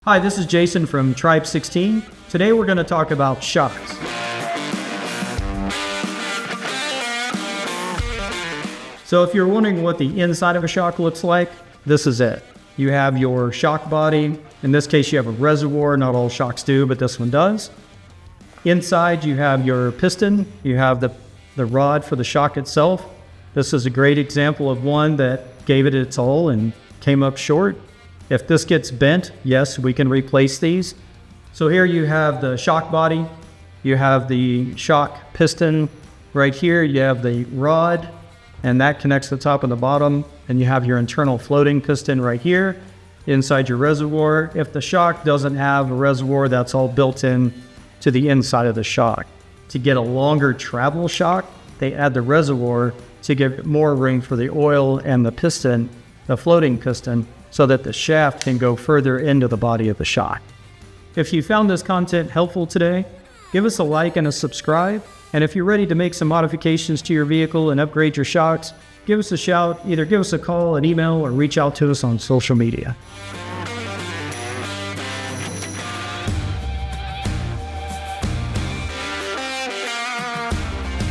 Hi, this is Jason from Tribe-16. Today we're going to talk about shocks. So if you're wondering what the inside of a shock looks like, this is it. You have your shock body. In this case, you have a reservoir. Not all shocks do, but this one does. Inside, you have your piston. You have the rod for the shock itself. This is a great example of one that gave it its all and came up short. If this gets bent, yes, we can replace these. So here you have the shock body. You have the shock piston right here. You have the rod, and that connects the top and the bottom. And you have your internal floating piston right here inside your reservoir. If the shock doesn't have a reservoir, that's all built in to the inside of the shock. To get a longer travel shock, they add the reservoir to give more room for the oil and the piston, the floating piston, so that the shaft can go further into the body of the shock. If you found this content helpful today, give us a like and a subscribe. And if you're ready to make some modifications to your vehicle and upgrade your shocks, give us a shout. Either give us a call, an email, or reach out to us on social media.